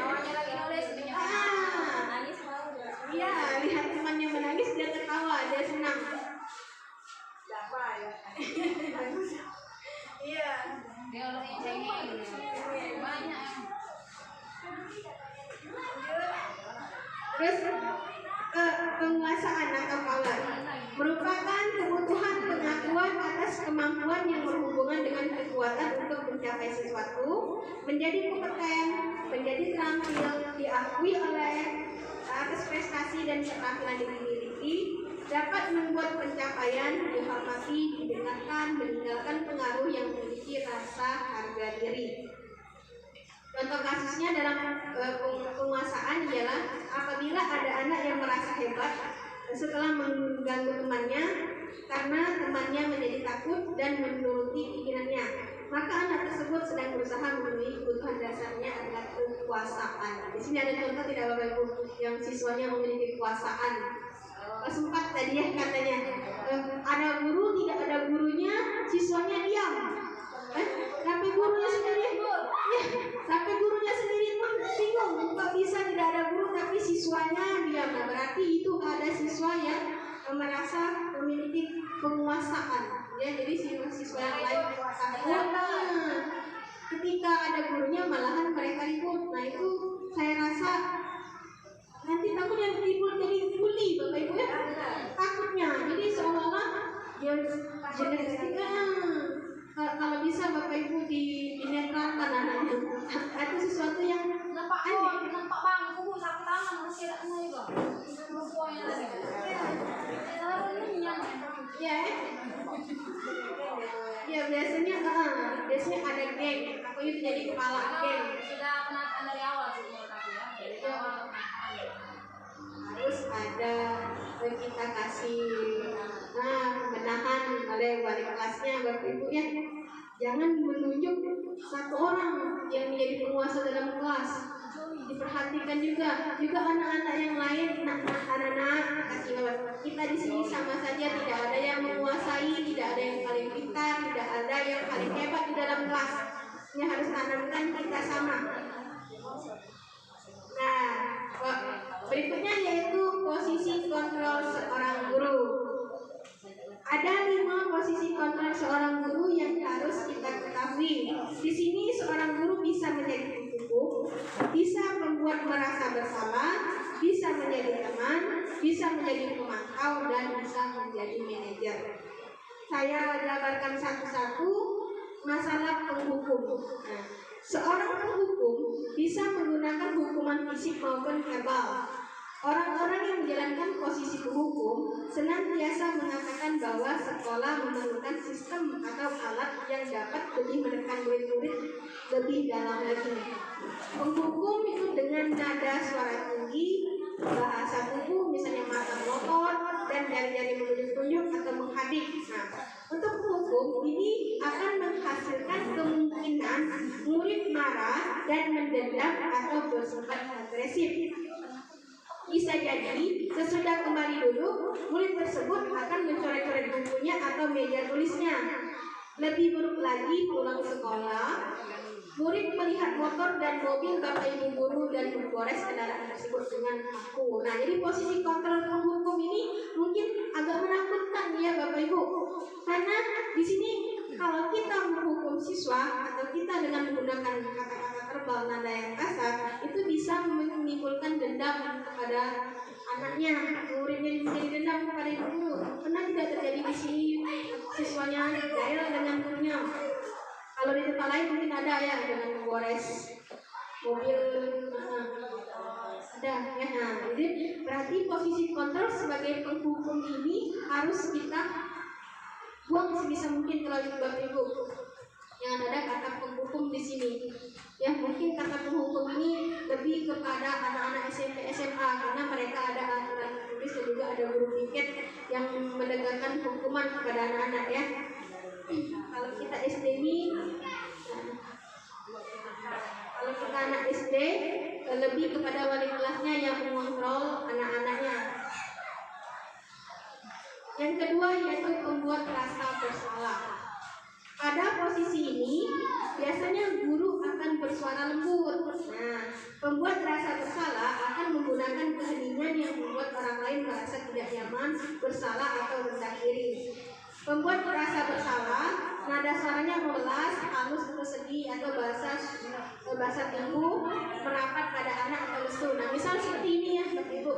Iya, lihat temannya menangis, dia tertawa, dia senang. Iya. Terus penguasaan atau power merupakan kebutuhan pengakuan atas kemampuan yang berhubungan dengan kekuatan untuk mencapai sesuatu, menjadi kompeten, menjadi terampil, diakui oleh atas prestasi dan keterampilan yang dimiliki, dapat membuat pencapaian dihormati, didengarkan, meninggalkan pengaruh yang memiliki rasa harga diri. Contoh kasusnya dalam penguasaan ialah apabila ada anak yang merasa hebat setelah mengganggu temannya karena temannya menjadi takut dan menuruti keinginannya, maka anak tersebut sedang berusaha memenuhi kebutuhan dasarnya adalah kekuasaan. Di sini ada contoh tidak Bapak Ibu yang siswanya memiliki kekuasaan. Kelas 4 tadi ya katanya ada guru, tidak ada gurunya, siswanya diam. Sampai gurunya sendiri, ya, sampai gurunya sendiri pun bingung, kok bisa tidak ada guru tapi siswanya diam. Nah, berarti itu ada siswa yang merasa memiliki penguasaan, ya. Jadi siswa yang lain takut. Ketika ada gurunya malahan mereka ribut. Nah, itu saya rasa nanti takut yang ribut jadi bully, Bapak Ibu ya. Takutnya, jadi seolah-olah dia jenisnya. Kalau bisa Bapak Ibu dinetralkan anaknya. Itu sesuatu yang aneh. Nampak bangku sapu tangan masih ada juga. Ya biasanya ada geng. Aku itu jadi kepala geng. Sudah penataan dari awal sih menurut aku ya. Dari awal harus ada kita kasih pemenahan oleh wali kelasnya Bapak Ibu ya. Jangan menunjuk satu orang yang menjadi penguasa dalam kelas. Diperhatikan juga anak-anak yang lain, anak-anak kasih Bapak. Kita di sini sama saja, tidak ada yang menguasai, tidak ada yang paling pintar, tidak ada yang paling hebat di dalam kelas. Ini harus tanamkan kita sama. Nah, berikutnya yaitu posisi kontrol seorang guru. Ada 5 posisi kontrol seorang guru yang harus kita ketahui. Di sini seorang guru bisa menjadi pembuku, bisa membuat merasa bersalah, bisa menjadi teman, bisa menjadi pemantau, dan bisa menjadi manajer. Saya jabarkan satu-satu masalah penghukum. Nah, seorang penghukum bisa menggunakan hukuman fisik maupun verbal. Orang-orang yang menjalankan posisi penghukum senantiasa mengatakan bahwa sekolah memerlukan sistem atau alat yang dapat lebih menekan murid-murid lebih dalam lagi. Penghukum itu dengan nada suara tinggi, bahasa tubuh misalnya mata melotot dan jari-jari menunjuk-tunjuk atau menghadap. Nah, untuk penghukum ini akan menghasilkan kemungkinan murid marah dan mendendam atau bersifat agresif. Bisa jadi sesudah kembali duduk, murid tersebut akan mencoret-coret bukunya atau meja tulisnya. Lebih buruk lagi pulang sekolah, murid melihat motor dan mobil bapak ibu guru dan menggores kendaraan tersebut dengan paku. Nah, jadi posisi kontrol penghukum ini mungkin agak menakutkan ya bapak ibu, karena di sini kalau kita menghukum siswa atau kita dengan menggunakan kata-kata verbal nada yang kasar, itu bisa menimbulkan dendam kepada anaknya, muridnya menjadi dendam kepada ibu guru. Pernah tidak terjadi di sini siswanya jahil dengan gurunya? Kalau di tempat lain mungkin ada ya, dengan menggores mobil, ada ya. Nah, jadi berarti posisi kontrol sebagai penghukum ini harus kita buang sebisa mungkin kalau di bapak ibu. Yang ada kata penghukum di sini. Ya, mungkin kata penghukum ini lebih kepada anak-anak SMP SMA karena mereka ada aturan tulis dan juga ada guru piket yang menegakkan hukuman kepada anak-anak ya. Kalau kita SD ini Kalau kita anak SD, lebih kepada wali kelasnya yang mengontrol anak-anaknya. Yang kedua yaitu pembuat rasa bersalah. Pada posisi ini, biasanya guru akan bersuara lembut. Nah, pembuat rasa bersalah akan menggunakan keheningan yang membuat orang lain merasa tidak nyaman, bersalah atau rendah diri. Pembuat rasa bersalah, nada suaranya memelas, halus atau sedih, atau bahasa tubuh merapat pada anak atau lesu. Nah, misal seperti ini ya, Bapak Ibu.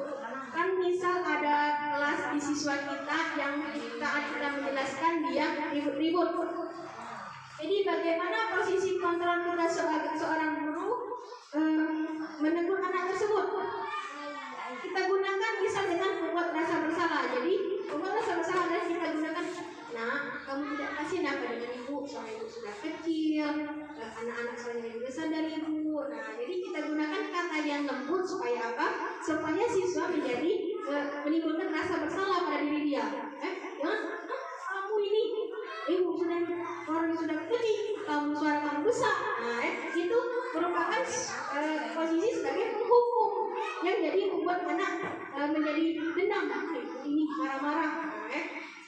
Kan misal ada kelas di siswa kita yang saat kita menjelaskan dia ribut-ribut. Jadi bagaimana posisi kontrol kita sebagai seorang guru menegur anak tersebut? Kita gunakan bisa dengan membuat rasa bersalah. Jadi membuat rasa bersalah dan kita gunakan, nah kamu tidak kasih apa dengan ibu, soalnya ibu sudah kecil, anak-anak soalnya juga sadar ibu. Nah jadi kita gunakan kata yang lembut supaya apa? Supaya siswa menjadi menimbulkan rasa bersalah pada diri dia. Jangan kamu ini ibu sudah orang sudah kecil, kamu suara kamu besar. Nah itu merupakan posisi sebagai penghukum yang jadi membuat anak menjadi dendam, ini marah-marah.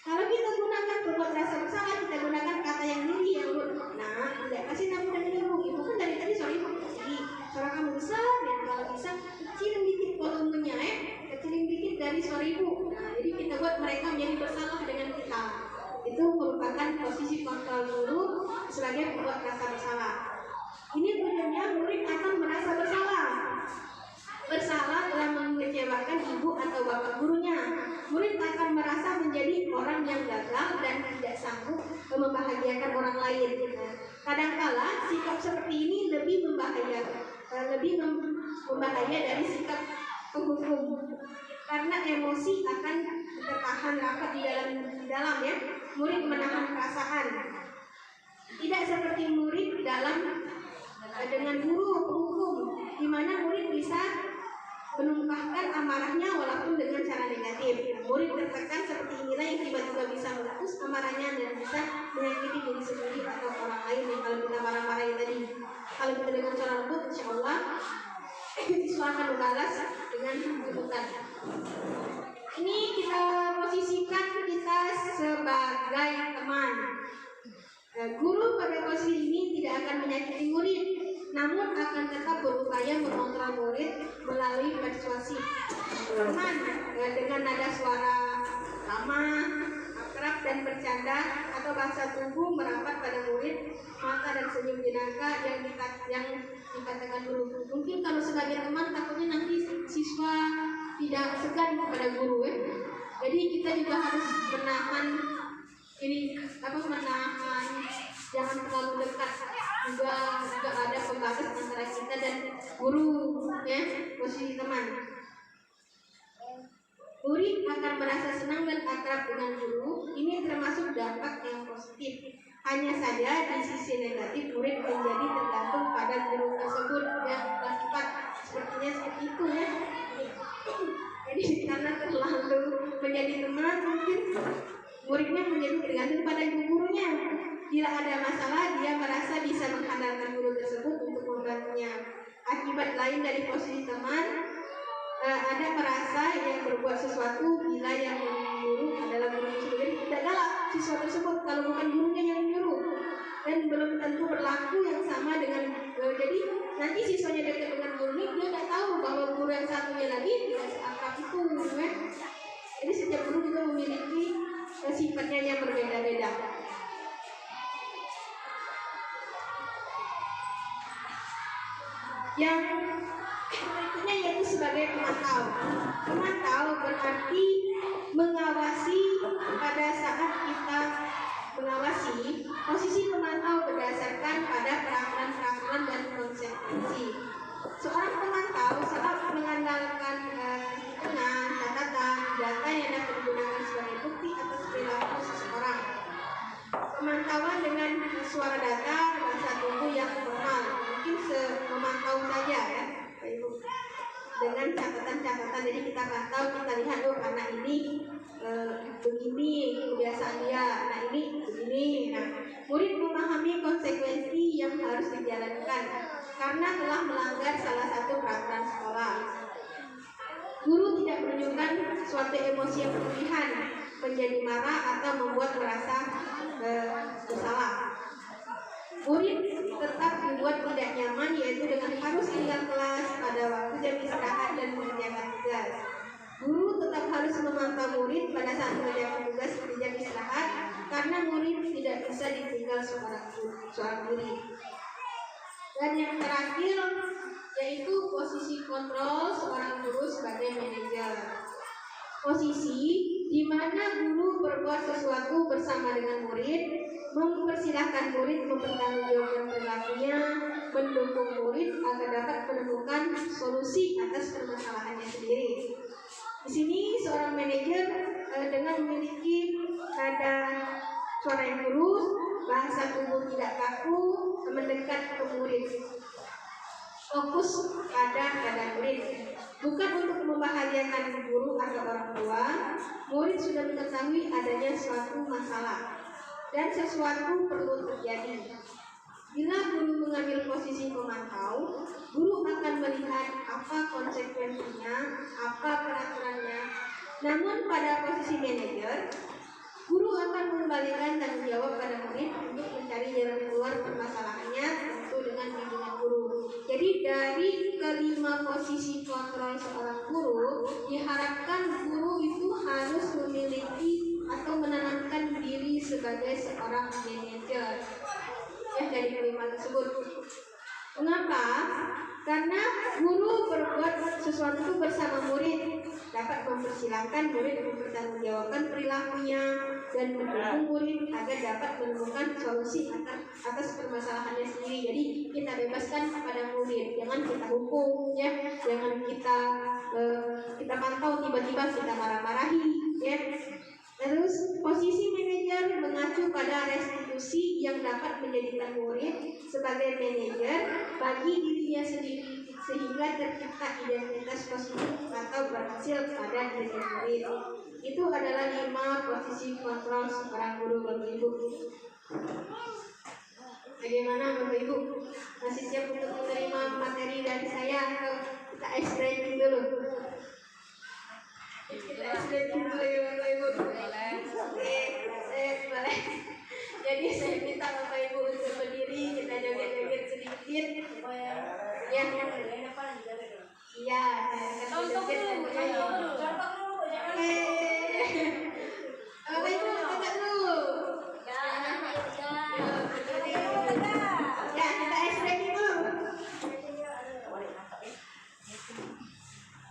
Kalau kita gunakan membuat rasa bersalah, kita gunakan kata yang tinggi yang lembut. Nah, tidak kasih nama dengan ibu kan dari tadi suara ibu tinggi, suara kamu besar, dan kalau bisa kecilin dikit volumenya, kecilin dikit dari suara ibu. Nah, jadi kita buat mereka menjadi bersalah dengan kita. Itu merupakan posisi kontrol guru sebagai pembuat rasa bersalah. Ini tujuannya murid akan merasa bersalah telah mengecewakan ibu atau bapak gurunya. Murid akan merasa menjadi orang yang gagal dan tidak sanggup membahagiakan orang lain. Kadangkala sikap seperti ini lebih membahaya dari sikap penghukum, karena emosi akan tertahan rapat di dalam ya. Murid menahan perasaan. Tidak seperti murid dengan guru penghukum, di mana murid bisa menumpahkan amarahnya walaupun dengan cara negatif. Murid tertekan seperti inilah yang tiba-tiba bisa meletus amarahnya dan bisa menyakiti diri sendiri atau orang lain. Yang kalau kita marah-marah tadi, kalau kita dengan cara lembut, insya Allah siswa akan membalas dengan kelembutan. Ini kita posisikan kita sebagai teman. Guru pada posisi ini tidak akan menyakiti murid, namun akan tetap berupaya mengontrol murid melalui persuasi. Teman dengan nada suara ramah, akrab dan bercanda atau bahasa tubuh merapat pada murid, mata dan senyum jenaka yang dikatakan guru. Mungkin kalau sebagai teman takutnya nanti siswa tidak segan kepada guru ya. Jadi kita juga harus menahan jangan terlalu dekat. Juga ada pembatas antara kita dan guru ya, posisi teman. Murid akan merasa senang dan akrab dengan guru. Ini termasuk dampak yang positif. Hanya saja di sisi negatif murid menjadi tergantung pada guru tersebut yang bersifat sepertinya seperti itu ya. Jadi karena terlalu menjadi teman, mungkin muridnya menjadi tergantung pada gurunya. Bila ada masalah, dia merasa bisa mengandalkan guru tersebut untuk membantunya. Akibat lain dari posisi teman, ada merasa yang berbuat sesuatu bila yang menyuruh adalah guru tersebut. Jadi tidak galak siswa tersebut kalau bukan gurunya yang menyuruh, dan belum tentu berlaku yang sama dengan jadi nanti siswanya dekat dengan guru ini, dia tidak tahu bahwa guru yang satunya lagi tidak seakrab itu ya. Jadi setiap guru juga memiliki sifatnya yang berbeda-beda. Yang berikutnya yaitu sebagai pemantau. Pemantau berarti mengawasi. Pada saat kita mengawasi, posisi pemantau berdasarkan pada peraturan dan konsekuensi. Seorang pemantau saat mengandalkan hitungan, catatan, data yang dapat digunakan sebagai bukti atas perilaku seseorang. Pemantauan dengan suara datar, bahasa tubuh yang formal, mungkin memantau saja ya, dengan catatan-catatan. Jadi kita pantau, kita lihat anak ini begini kebiasaan dia, anak ini begini. Nah, murid memahami konsekuensi yang harus dijalankan. karena telah melanggar salah satu peraturan sekolah. Guru tidak menunjukkan suatu emosi yang berlebihan, menjadi marah atau membuat merasa bersalah. Murid tetap dibuat tidak nyaman, yaitu dengan harus tinggal kelas pada waktu jam istirahat dan mengerjakan tugas. Guru tetap harus memantau murid pada saat mengerjakan tugas di jam istirahat, karena murid tidak bisa ditinggal seorang murid. Dan yang terakhir yaitu posisi kontrol seorang guru sebagai manajer. Posisi di mana guru berbuat sesuatu bersama dengan murid, mempersilahkan murid mempertanggungjawabkan perilakunya, mendukung murid agar dapat menemukan solusi atas permasalahannya sendiri. Di sini seorang manajer dengan memiliki nada suara yang lurus, bahasa tubuh tidak kaku, mendekat ke murid, fokus pada keadaan murid, bukan untuk membahagiakan guru atau orang tua. Murid sudah mengetahui adanya suatu masalah dan sesuatu perlu terjadi. Bila guru mengambil posisi pemantau, guru akan melihat apa konsekuensinya, apa peraturannya. Namun pada posisi manajer, guru akan mengembalikan tanggung jawab pada murid untuk mencari jalan keluar permasalahannya, tentu dengan bimbingan guru. Jadi dari kelima posisi kontrol seorang guru, diharapkan guru itu harus memiliki atau menanamkan diri sebagai seorang manajer. Dari kelima tersebut. Mengapa? Karena guru berbuat sesuatu bersama murid, dapat mempersilahkan murid mempertanggungjawabkan perilakunya dan mendukung murid agar dapat menemukan solusi atas permasalahannya sendiri. Jadi kita bebaskan kepada murid, jangan kita hukum, ya, jangan kita pantau tiba-tiba kita marah-marahi, ya. Terus posisi manajer mengacu pada restitusi yang dapat menjadikan murid sebagai manajer bagi dirinya sendiri, sehingga tercipta identitas positif atau berhasil pada diri murid. Itu adalah 5 posisi kontrol seorang guru, Bapak Ibu. Bagaimana Bapak Ibu? Masih siap untuk menerima materi dari saya atau kita ice breaking dulu? Kita ice breaking dulu ya Bapak Ibu. Oke, boleh. Jadi saya minta Bapak Ibu untuk berdiri, kita joget-joget sedikit. Ya, iya, contoh dulu. Oke, Bapak Ibu tegak dulu. Ya, kita ice breaking dulu.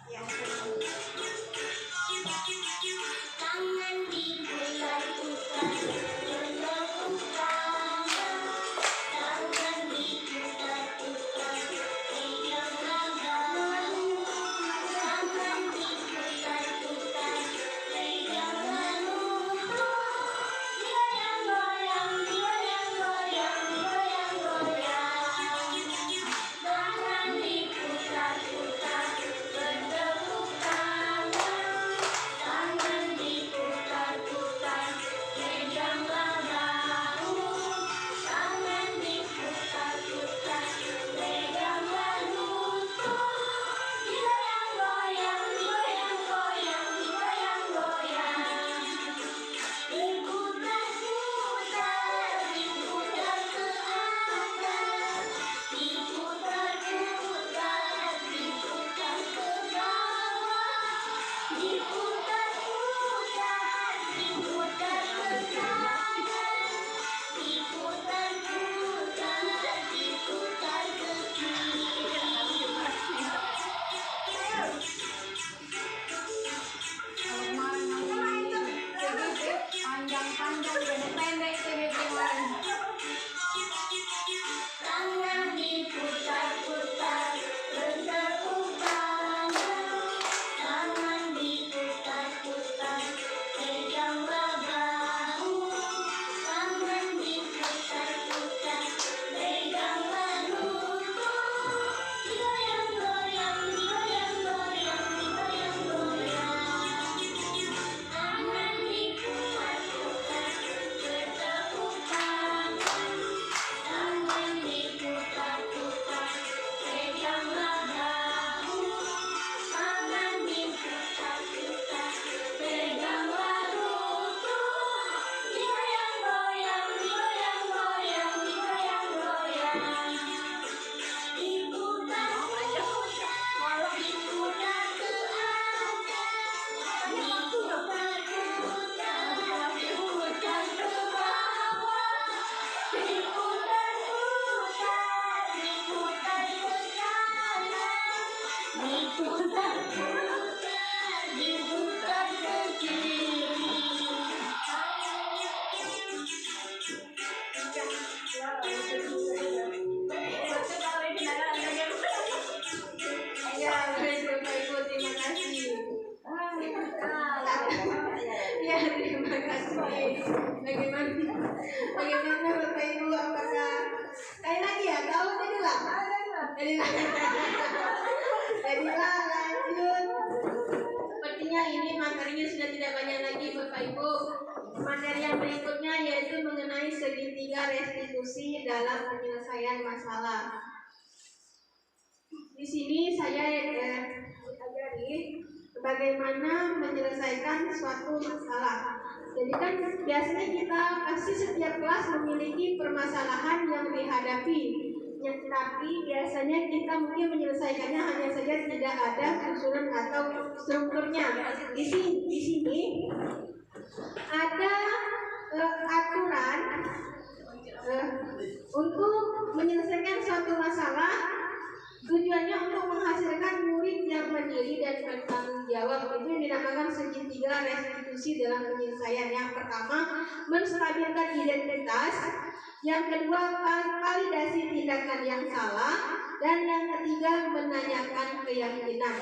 Ya. Tangan diputar-putar, tangan diputar-putar, diputar ke kiri. Ya, baik Bapak Ibu, terima kasih. Ya, terima kasih. Bagaimana Bapak Ibu, apakah sekali lagi ya, tahu jadilah. Jadilah lanjut. Sepertinya ini materinya sudah tidak banyak lagi Bapak Ibu. Materi yang berikutnya yaitu mengenai segitiga restitusi dalam penyelesaian masalah. Di sini saya ajari bagaimana menyelesaikan suatu masalah. Jadi kan biasanya kita pasti setiap kelas memiliki permasalahan yang dihadapi. Tapi biasanya kita mungkin menyelesaikannya hanya saja tidak ada susunan atau strukturnya. Di sini ada aturan untuk menyelesaikan suatu masalah. Tujuannya untuk menghasilkan murid yang mandiri dan bertanggung jawab. Itu yang dinamakan segitiga restitusi dalam penyelesaian. Yang pertama, menstabilkan identitas. Yang kedua, validasi tindakan yang salah. Dan yang ketiga, menanyakan keyakinan.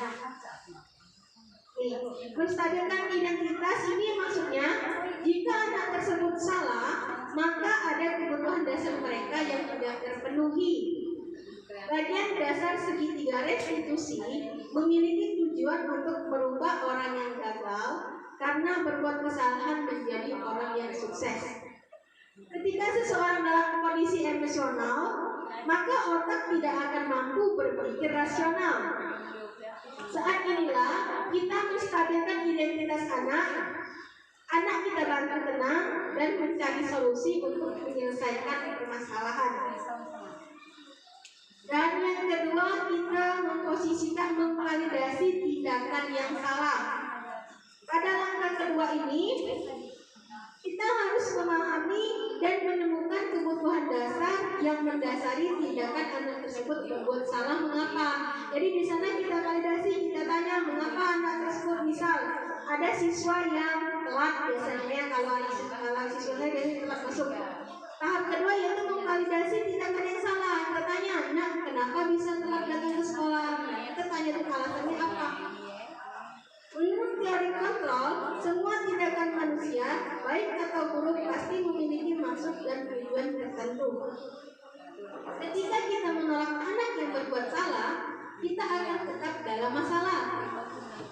Menstabilkan identitas ini maksudnya, jika anak tersebut salah, maka ada kebutuhan dasar mereka yang tidak terpenuhi. Bagian dasar segitiga restitusi memiliki tujuan untuk merubah orang yang gagal karena berbuat kesalahan menjadi orang yang sukses. Ketika seseorang dalam kondisi emosional, maka otak tidak akan mampu berpikir rasional. Saat inilah kita menstabilkan identitas anak kita bantu tenang dan mencari solusi untuk menyelesaikan permasalahan. Dan yang kedua, kita memposisikan memvalidasi tindakan yang salah. Pada langkah kedua ini, kita harus memahami dan menemukan kebutuhan dasar yang mendasari tindakan anak tersebut berbuat salah mengapa. Jadi di sana kita validasi, kita tanya mengapa anak tersebut, misal ada siswa yang telat biasanya kalau siswanya jadi telat masuk. Tahap kedua yaitu memvalidasi tindakan yang salah. Kita tanya, nak kenapa bisa telat datang ke sekolah? Kita tanya tuh alasannya apa. Menurut teori kontrol, semua tindakan manusia, baik atau buruk, pasti memiliki maksud dan tujuan tertentu. Ketika kita menolak anak yang berbuat salah, kita akan tetap dalam masalah.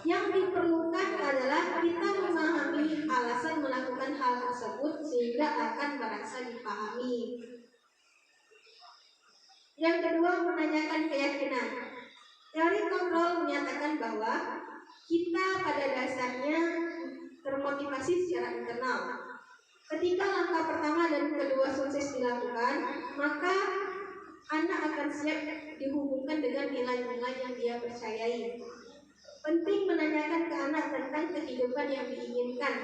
Yang diperlukan adalah kita memahami alasan melakukan hal tersebut sehingga akan merasa dipahami. Yang kedua, menanyakan keyakinan. Teori kontrol menyatakan bahwa kita pada dasarnya termotivasi secara internal. Ketika langkah pertama dan kedua sukses dilakukan, maka anak akan siap dihubungkan dengan nilai-nilai yang dia percayai. Penting menanyakan ke anak tentang kehidupan yang diinginkan.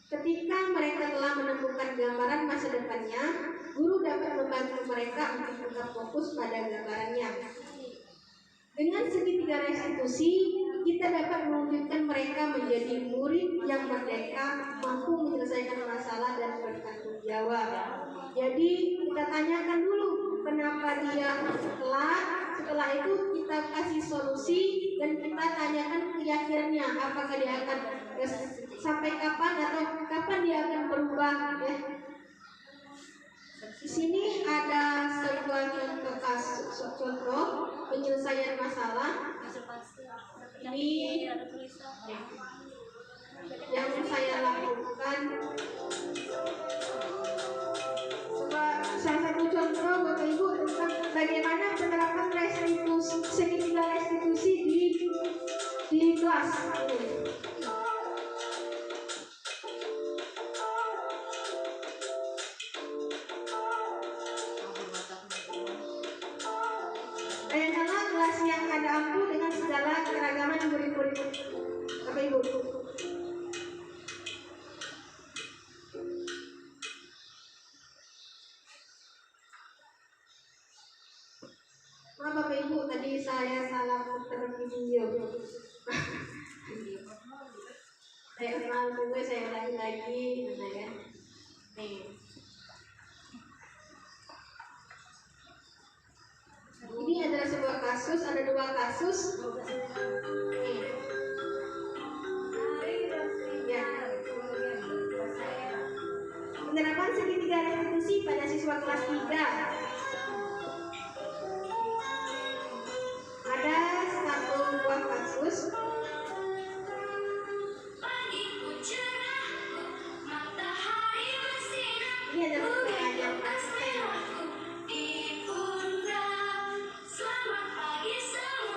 Ketika mereka telah menemukan gambaran masa depannya, guru dapat membantu mereka untuk tetap fokus pada gambarannya. Dengan segitiga restitusi, kita dapat mewujudkan mereka menjadi murid yang merdeka, mampu menyelesaikan masalah dan bertanggung jawab. Jadi kita tanyakan dulu kenapa dia telat. Setelah itu kita kasih solusi dan kita tanyakan keyakinannya, apakah dia akan sampai kapan atau kapan dia akan berubah. Ya. Di sini ada sebuah contoh penyelesaian masalah. Ini yang saya lakukan. Salah satu contoh Bapak Ibu tentang bagaimana penerapan segitiga restitusi di kelas. Bayangkanlah kelas yang ada ampuh dengan segala keragaman murid-murid Bapak Ibu. Bapak Ibu tadi saya salah putar video. Saya kenal juga, saya ulangi lagi, nah kan. Nih. Ini adalah sebuah kasus, ada dua kasus. Nih. Ya. Penerapan segitiga restitusi pada siswa kelas 3. Ada satu buah kasus. Ini adalah pengajian kasusnya.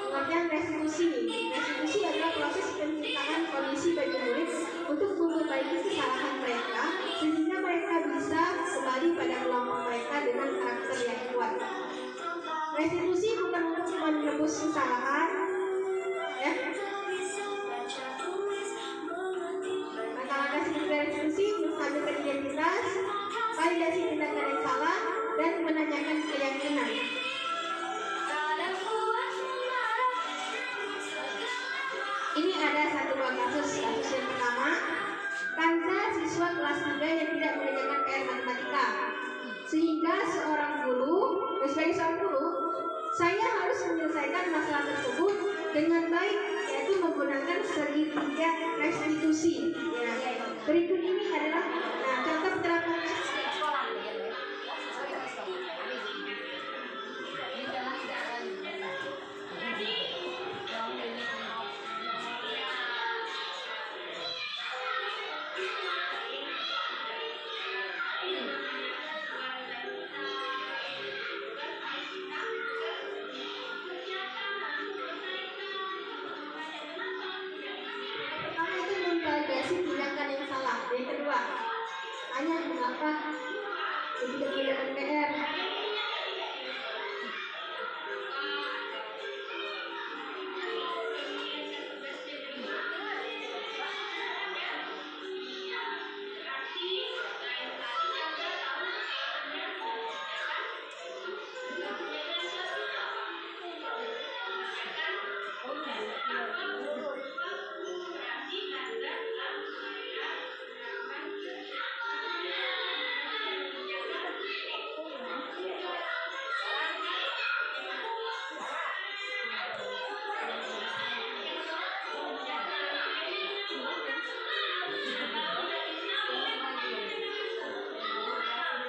Pengertian restitusi. Restitusi adalah proses penciptaan kondisi bagi murid untuk memperbaiki kesalahan mereka sehingga mereka bisa kembali pada kelompok mereka dengan karakter yang kuat. Restitusi bukan untuk menebus kesalahan, ya. Langkah-langkah segitiga restitusi menstabilkan identitas, validasi tindakan yang salah, dan menanyakan keyakinan. Ini ada satu buah kasus. Kasus yang pertama, Kanza siswa kelas 3 yang tidak mengerjakan PR matematika. Sehingga sebagai seorang guru, saya harus menyelesaikan masalah tersebut dengan baik, yaitu menggunakan segitiga restitusi. Ya. Berikut ini adalah contoh penerapannya. Tindakan yang salah. Yang kedua, tanya mengapa tidak mengerjakan PR.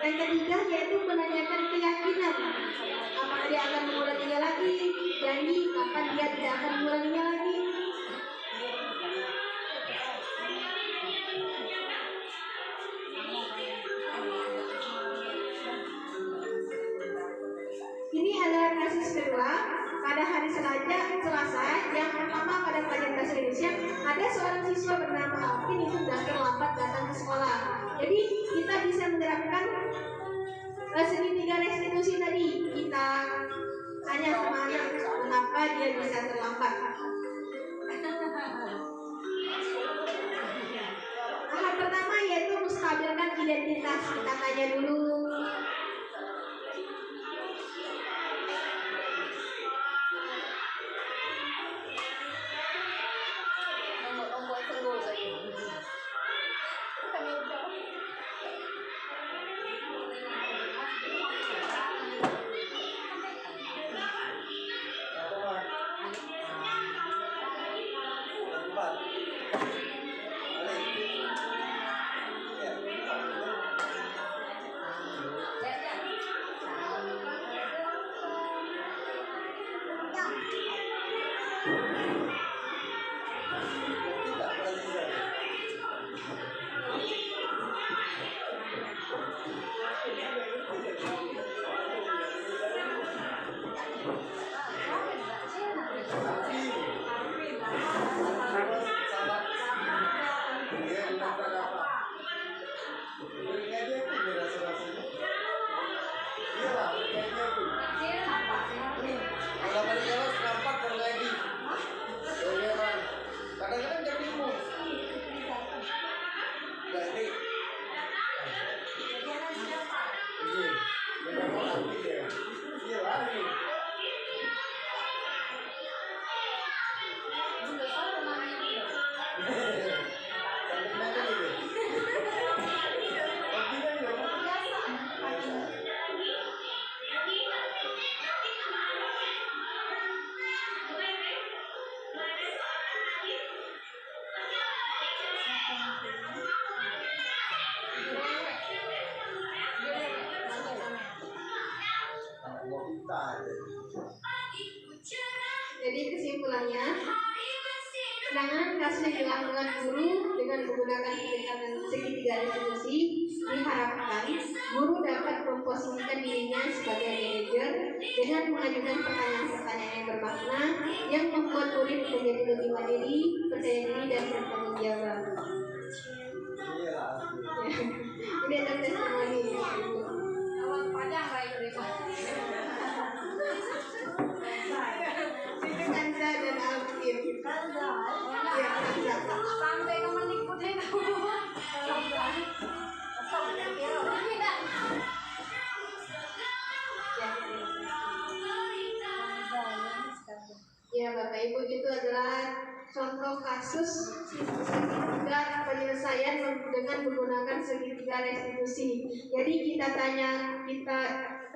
Yang ketiga yaitu menanyakan keyakinan. Apakah dia akan mengulanginya lagi? Janji kapan dia tidak akan mengulanginya lagi? Ini adalah kasus kedua. Pada hari Selasa yang pertama pada pelajaran bahasa Indonesia, ada seorang siswa bernama Alvin itu sudah terlambat datang ke sekolah. Jadi kita bisa menerapkan segitiga restitusi tadi. Kita tanya sama anak mengapa dia bisa terlambat. Tahap pertama yaitu menstabilkan identitas. Kita tanya dulu. Jadi kesimpulannya, penanganan kasus yang dilakukan guru dengan menggunakan pendekatan segitiga restitusi diharapkan guru dapat memposisikan dirinya sebagai manajer dengan mengajukan pertanyaan-pertanyaan yang bermakna yang membuat murid menjadi lebih mandiri, percaya diri dan bertanggung jawab. Ini ada testimoni. Awal panjang baik dari Itu Kanza dan Alvin. Ya, Kanza. sampai ke Mendikbudnya kamu. Ya Bapak Ibu, itu adalah contoh kasus segitiga penyelesaian dengan menggunakan segitiga restitusi. Jadi kita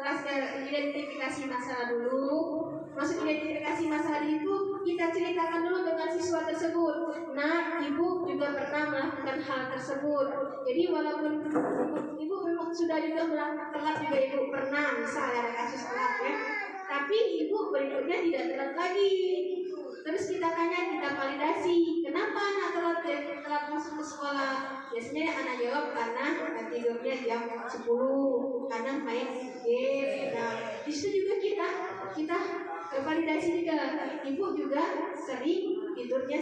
setelah identifikasi masalah dulu. Maksud identifikasi masalah itu kita ceritakan dulu dengan siswa tersebut. Nah, ibu juga pernah melakukan hal tersebut. Jadi walaupun ibu memang sudah juga melakukan telat juga ibu pernah, misalnya ada kasus telat ya. Tapi ibu berikutnya tidak telat lagi. Terus kita tanya, kita validasi, kenapa anak telat masuk ke sekolah? Biasanya anak jawab karena tidurnya jam 10, karena main game. Nah, di situ juga kita validasi juga. Ibu juga sering tidurnya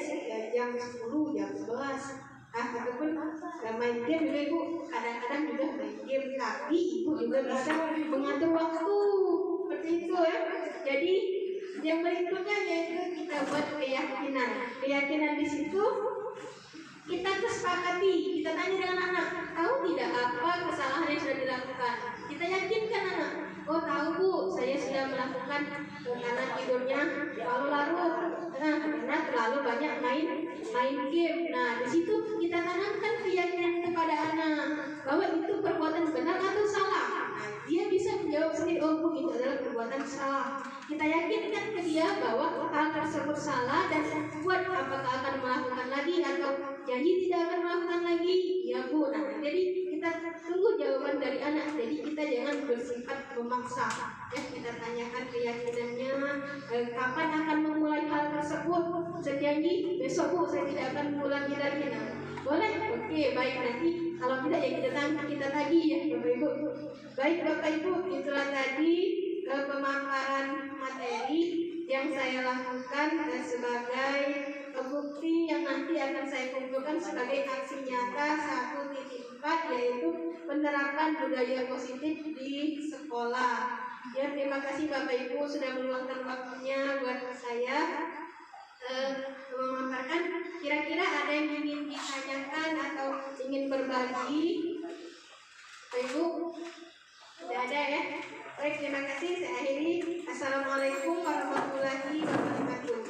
jam 10, jam 11. Ataupun main game juga ibu kadang-kadang juga main game, tapi ibu juga bisa mengatur waktu seperti itu ya. Jadi yang berikutnya yaitu kita buat keyakinan di situ kita kesepakati, kita tanya dengan anak, tahu tidak apa kesalahan yang sudah dilakukan? Kita yakinkan anak, oh tahu bu, saya sudah melakukan karena tidurnya larut, karena terlalu banyak main game. Nah di situ kita tanamkan keyakinan kepada anak bahwa itu perbuatan benar atau salah. Dia bisa menjawab sendiri, oh bu itu adalah perbuatan salah. Kita yakinkan ke dia bahwa hal tersebut salah dan buat apakah akan melakukan lagi atau janji tidak akan melakukan lagi. Ya bu, nah jadi kita tunggu jawaban dari anak. Jadi kita jangan bersifat memaksa. Ya kita tanyakan keyakinannya, kapan akan memulai hal tersebut. Janji besok bu saya tidak akan mengulangi lagi. Nah, boleh? Oke, baik nanti. Kalau tidak ya kita tagih ya Bapak Ibu. Baik Bapak Ibu, itulah tadi pemaparan materi yang saya lakukan sebagai bukti yang nanti akan saya kumpulkan sebagai aksi nyata 1.4 yaitu penerapan budaya positif di sekolah. Ya, terima kasih Bapak Ibu sudah meluangkan waktunya buat saya memaparkan. Kira-kira ada yang ingin ditanyakan atau ingin berbagi? Bapak Ibu, tidak ada ya? Baik, terima kasih. Saya akhiri. Assalamualaikum warahmatullahi wabarakatuh.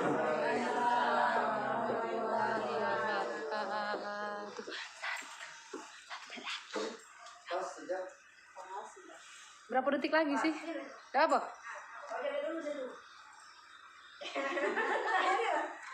Berapa detik lagi sih? Udah apa?